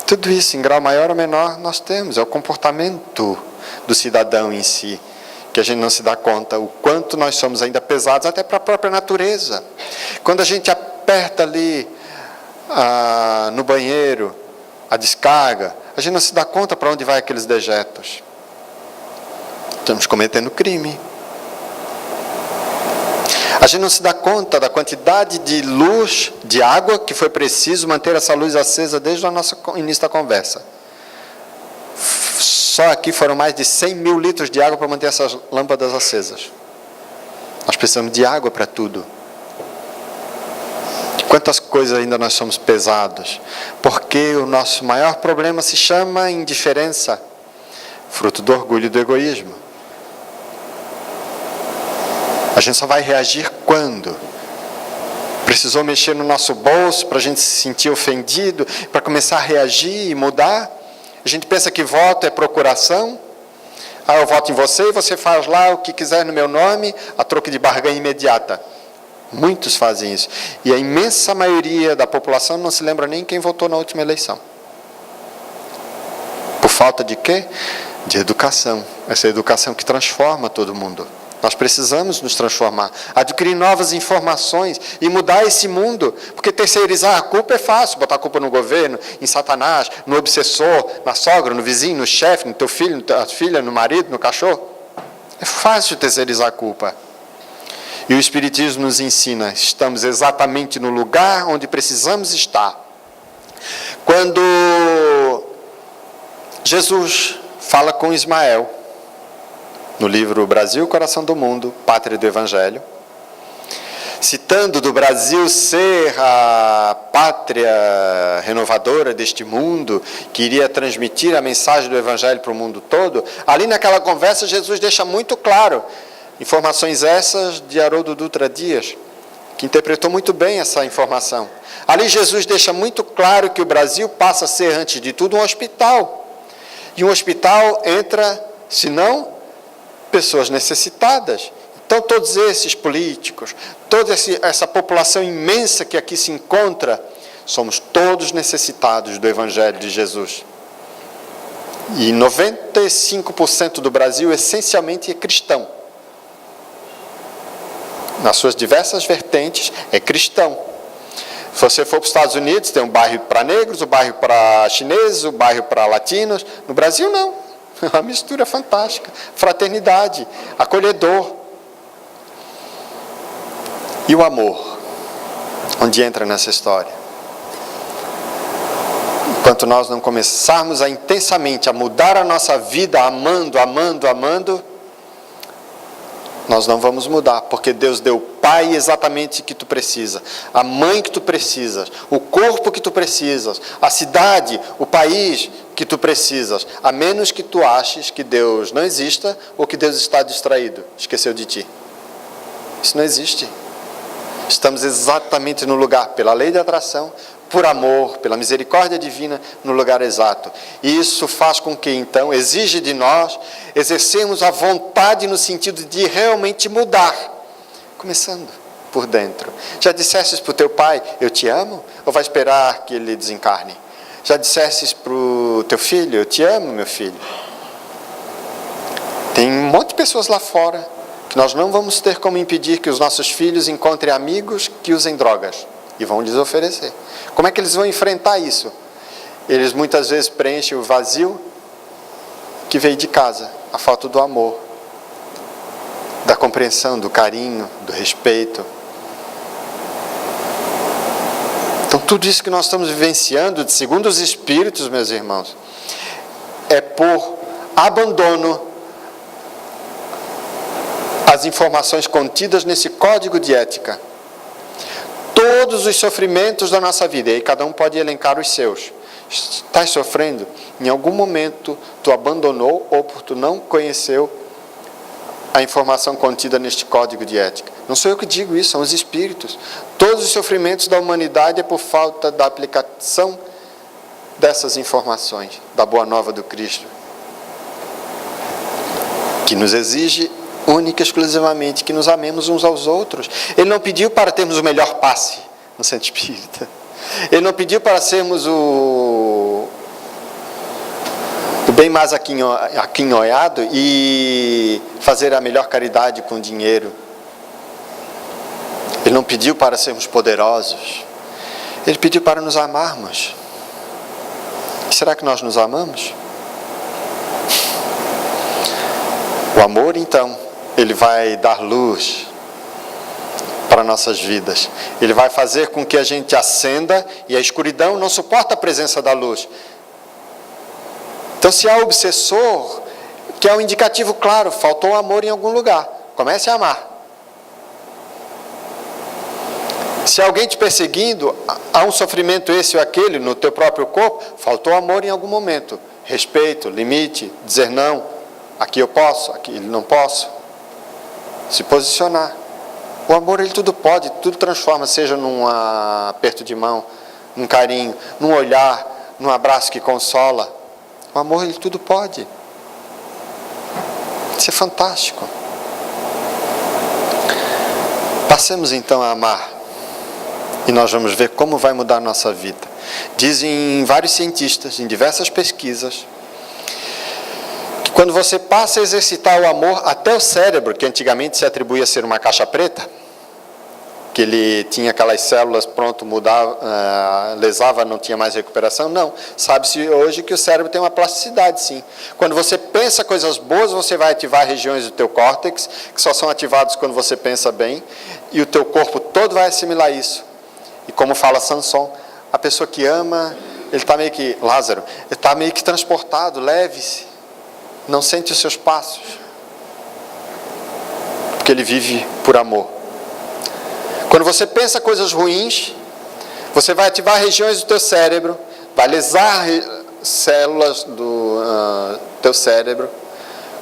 Tudo isso, em grau maior ou menor, nós temos. É o comportamento do cidadão em si, que a gente não se dá conta o quanto nós somos ainda pesados, até para a própria natureza. Quando a gente aperta ali no banheiro a descarga, a gente não se dá conta para onde vai aqueles dejetos. Estamos cometendo crime. A gente não se dá conta da quantidade de luz, de água, que foi preciso manter essa luz acesa desde o nosso início da conversa. Só aqui foram mais de 100 mil litros de água para manter essas lâmpadas acesas. Nós precisamos de água para tudo. Quantas coisas ainda nós somos pesados. Porque o nosso maior problema se chama indiferença, fruto do orgulho e do egoísmo. A gente só vai reagir quando? Precisou mexer no nosso bolso para a gente se sentir ofendido, para começar a reagir e mudar? A gente pensa que voto é procuração. Eu voto em você e você faz lá o que quiser no meu nome, a troca de barganha imediata. Muitos fazem isso. E a imensa maioria da população não se lembra nem quem votou na última eleição. Por falta de quê? De educação. Essa educação que transforma todo mundo. Nós precisamos nos transformar, adquirir novas informações e mudar esse mundo. Porque terceirizar a culpa é fácil, botar a culpa no governo, em Satanás, no obsessor, na sogra, no vizinho, no chefe, no teu filho, na tua filha, no marido, no cachorro. É fácil terceirizar a culpa. E o Espiritismo nos ensina, estamos exatamente no lugar onde precisamos estar. Quando Jesus fala com Ismael, no livro Brasil, Coração do Mundo, Pátria do Evangelho, citando do Brasil ser a pátria renovadora deste mundo, que iria transmitir a mensagem do Evangelho para o mundo todo, ali naquela conversa Jesus deixa muito claro, informações essas de Haroldo Dutra Dias, que interpretou muito bem essa informação. Ali Jesus deixa muito claro que o Brasil passa a ser, antes de tudo, um hospital. E um hospital entra, se não pessoas necessitadas. Então todos esses políticos, toda essa população imensa que aqui se encontra, somos todos necessitados do Evangelho de Jesus. E 95% do Brasil essencialmente é cristão. Nas suas diversas vertentes, é cristão. Se você for para os Estados Unidos, tem um bairro para negros, um bairro para chineses, um bairro para latinos. No Brasil, não. É uma mistura fantástica. Fraternidade, acolhedor. E o amor? Onde entra nessa história? Enquanto nós não começarmos intensamente a mudar a nossa vida, amando, nós não vamos mudar, porque Deus deu o pai exatamente que tu precisa, a mãe que tu precisas, o corpo que tu precisas, a cidade, o país que tu precisas, a menos que tu aches que Deus não exista ou que Deus está distraído, esqueceu de ti. Isso não existe. Estamos exatamente no lugar, pela lei da atração, por amor, pela misericórdia divina, no lugar exato. E isso faz com que, então, exige de nós exercermos a vontade no sentido de realmente mudar, começando por dentro. Já dissestes para o teu pai, eu te amo? Ou vai esperar que ele desencarne? Já dissestes para o teu filho, eu te amo, meu filho? Tem um monte de pessoas lá fora que nós não vamos ter como impedir que os nossos filhos encontrem amigos que usem drogas. E vão lhes oferecer. Como é que eles vão enfrentar isso? Eles muitas vezes preenchem o vazio que veio de casa, a falta do amor, da compreensão, do carinho, do respeito. Então tudo isso que nós estamos vivenciando, segundo os Espíritos, meus irmãos, é por abandono às informações contidas nesse código de ética. Todos os sofrimentos da nossa vida, e aí cada um pode elencar os seus. Estás sofrendo? Em algum momento tu abandonou ou por tu não conheceu a informação contida neste código de ética. Não sou eu que digo isso, são os Espíritos. Todos os sofrimentos da humanidade é por falta da aplicação dessas informações, da boa nova do Cristo, que nos exige única e exclusivamente que nos amemos uns aos outros. Ele não pediu para termos o melhor passe no Centro Espírita. Ele não pediu para sermos o bem mais aquinhoado e fazer a melhor caridade com dinheiro. Ele não pediu para sermos poderosos. Ele pediu para nos amarmos. Será que nós nos amamos? O amor, então, ele vai dar luz para nossas vidas. Ele vai fazer com que a gente acenda e a escuridão não suporta a presença da luz. Então, se há obsessor, que é um indicativo claro, faltou amor em algum lugar. Comece a amar. Se há alguém te perseguindo, há um sofrimento esse ou aquele no teu próprio corpo, faltou amor em algum momento. Respeito, limite, dizer não. Aqui eu posso, aqui não posso. Se posicionar. O amor, ele tudo pode, tudo transforma, seja num aperto de mão, num carinho, num olhar, num abraço que consola. O amor, ele tudo pode. Isso é fantástico. Passemos então a amar. E nós vamos ver como vai mudar a nossa vida. Dizem vários cientistas, em diversas pesquisas, quando você passa a exercitar o amor, até o cérebro, que antigamente se atribuía a ser uma caixa preta, que ele tinha aquelas células, pronto, mudava, lesava, não tinha mais recuperação, não. Sabe-se hoje que o cérebro tem uma plasticidade, sim. Quando você pensa coisas boas, você vai ativar regiões do teu córtex, que só são ativadas quando você pensa bem, e o teu corpo todo vai assimilar isso. E como fala Samson, a pessoa que ama, ele está meio que, Lázaro, ele está meio que transportado, leve-se. Não sente os seus passos, porque ele vive por amor. Quando você pensa coisas ruins, você vai ativar regiões do teu cérebro, vai lesar células do teu cérebro.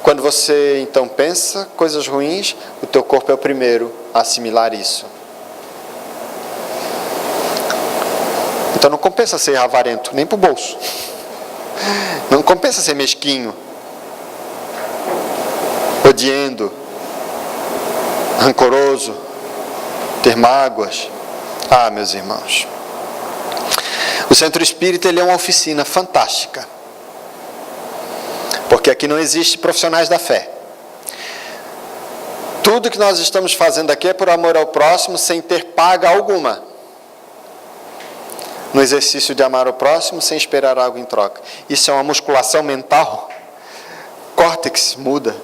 Quando você então pensa coisas ruins, o teu corpo é o primeiro a assimilar isso. Então não compensa ser avarento, nem para o bolso. Não compensa ser mesquinho. odiando, rancoroso, ter mágoas. Ah, meus irmãos, o Centro Espírita, ele é uma oficina fantástica, porque aqui não existe profissionais da fé. Tudo que nós estamos fazendo aqui é por amor ao próximo, sem ter paga alguma. No exercício de amar o próximo, sem esperar algo em troca. Isso é uma musculação mental. Córtex muda.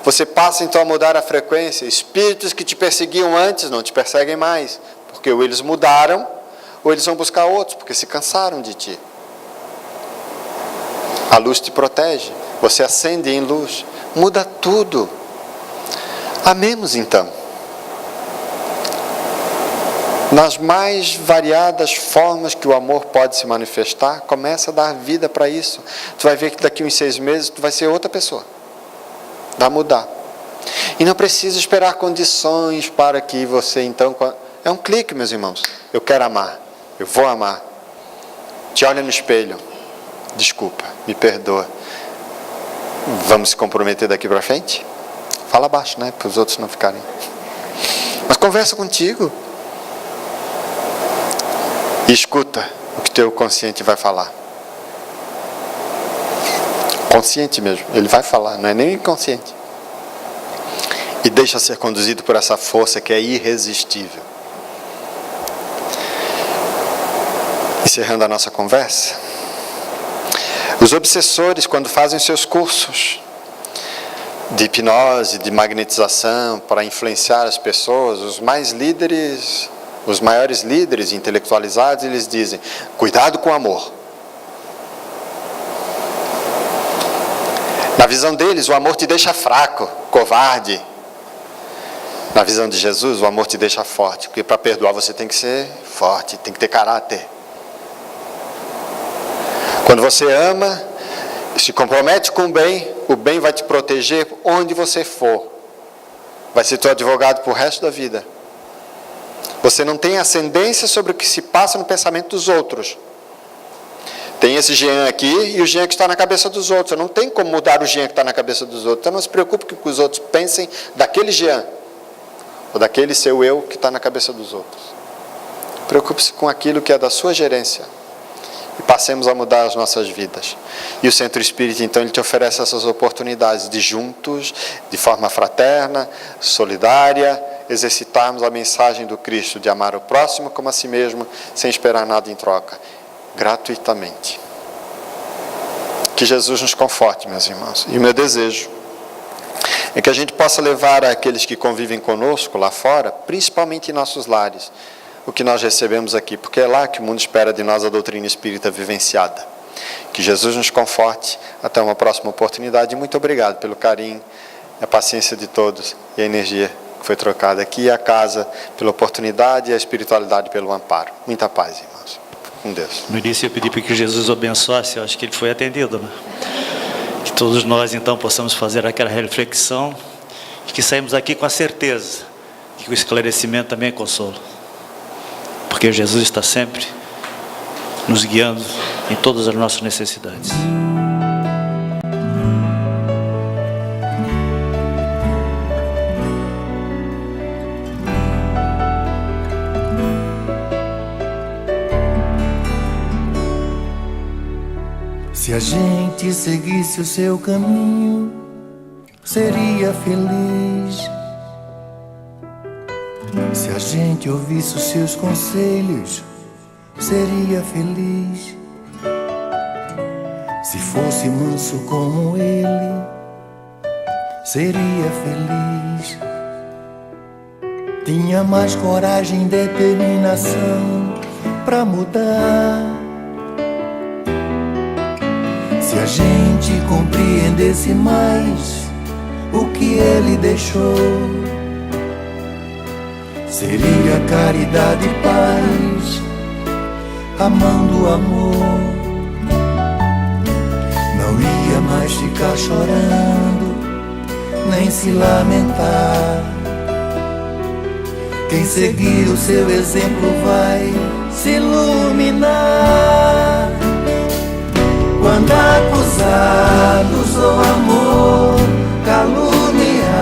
Você passa então a mudar a frequência. Espíritos que te perseguiam antes não te perseguem mais, porque ou eles mudaram, ou eles vão buscar outros, porque se cansaram de ti. A luz te protege. Você acende em luz. Muda tudo. Amemos então. Nas mais variadas formas que o amor pode se manifestar, começa a dar vida para isso. Tu vai ver que daqui uns 6 meses tu vai ser outra pessoa. Vai mudar. E não precisa esperar condições para que você então... É um clique, meus irmãos. Eu quero amar. Eu vou amar. Te olha no espelho. Desculpa, me perdoa. Vamos se comprometer daqui para frente? Fala baixo, né? Para os outros não ficarem. Mas conversa contigo. E escuta o que teu consciente vai falar. Consciente mesmo. Ele vai falar, não é nem inconsciente. E deixa ser conduzido por essa força que é irresistível. Encerrando a nossa conversa. Os obsessores, quando fazem seus cursos de hipnose, de magnetização, para influenciar as pessoas, os maiores líderes intelectualizados, eles dizem, cuidado com o amor. Na visão deles, o amor te deixa fraco, covarde. Na visão de Jesus, o amor te deixa forte, porque para perdoar você tem que ser forte, tem que ter caráter. Quando você ama, se compromete com o bem vai te proteger onde você for. Vai ser teu advogado para o resto da vida. Você não tem ascendência sobre o que se passa no pensamento dos outros. Tem esse Jean aqui e o Jean que está na cabeça dos outros. Eu não tenho como mudar o Jean que está na cabeça dos outros. Então não se preocupe com o que os outros pensem daquele Jean. Ou daquele seu eu que está na cabeça dos outros. Preocupe-se com aquilo que é da sua gerência. E passemos a mudar as nossas vidas. E o Centro Espírita, então, ele te oferece essas oportunidades de juntos, de forma fraterna, solidária, exercitarmos a mensagem do Cristo, de amar o próximo como a si mesmo, sem esperar nada em troca, gratuitamente. Que Jesus nos conforte, meus irmãos. E o meu desejo é que a gente possa levar àqueles que convivem conosco lá fora, principalmente em nossos lares, o que nós recebemos aqui, porque é lá que o mundo espera de nós a doutrina espírita vivenciada. Que Jesus nos conforte. Até uma próxima oportunidade. Muito obrigado pelo carinho, a paciência de todos e a energia que foi trocada aqui, a casa pela oportunidade e a espiritualidade pelo amparo. Muita paz, irmãos. Com Deus. No início eu pedi para que Jesus o abençoasse, eu acho que ele foi atendido, né? Que todos nós então possamos fazer aquela reflexão e que saímos aqui com a certeza que o esclarecimento também é consolo. Porque Jesus está sempre nos guiando em todas as nossas necessidades. Se a gente seguisse o seu caminho, seria feliz. Se a gente ouvisse os seus conselhos, seria feliz. Se fosse manso como ele, seria feliz. Tinha mais coragem e determinação pra mudar. Se a gente compreendesse mais o que ele deixou, seria caridade e paz, amando o amor. Não ia mais ficar chorando, nem se lamentar. Quem seguir o seu exemplo vai se iluminar. Quando acusados do amor, caluniados,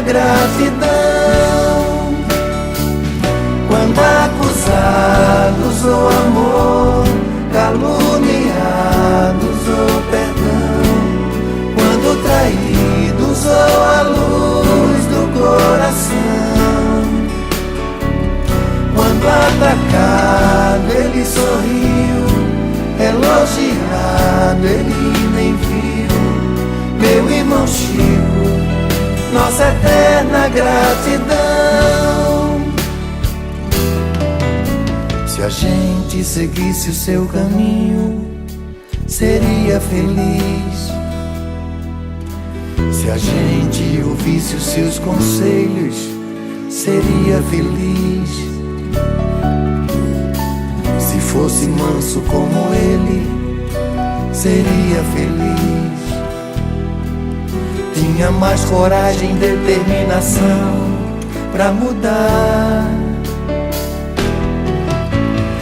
gratidão. Quando acusados ou amor, caluniados ou perdão, quando traídos ou a luz do coração, quando atacado ele sorriu, elogiado ele nem viu. Meu irmão Chico, nossa eterna gratidão. Se a gente seguisse o seu caminho, seria feliz. Se a gente ouvisse os seus conselhos, seria feliz. Se fosse manso como ele, seria feliz. Tinha mais coragem e determinação pra mudar.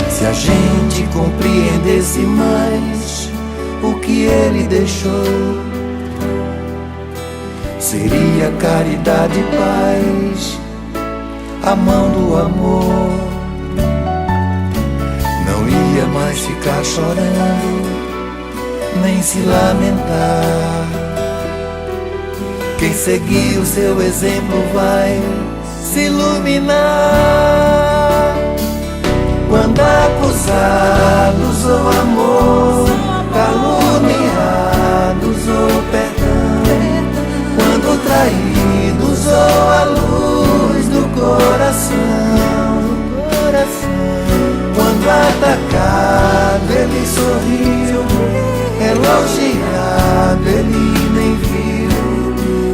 Se a gente compreendesse mais o que ele deixou, seria caridade e paz, a mão do amor. Não ia mais ficar chorando, nem se lamentar. Quem seguir o seu exemplo vai se iluminar. Quando acusados ou amor, caluniados ou perdão, quando traídos ou a luz do coração, quando atacado ele sorriu, elogiado ele nem viu.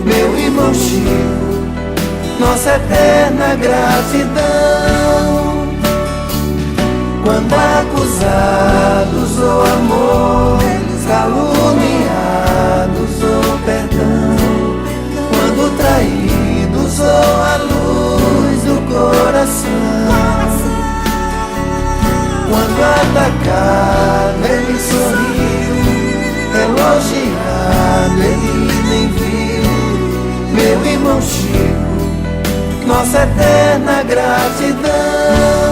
Meu irmão Chico, nossa eterna gratidão. Quando acusados ou amor, caluniados ou perdão, quando traídos ou a luz do coração, quando atacado ele sorriu, elogiado ele nem viu. Meu irmão Chico, nossa eterna gratidão.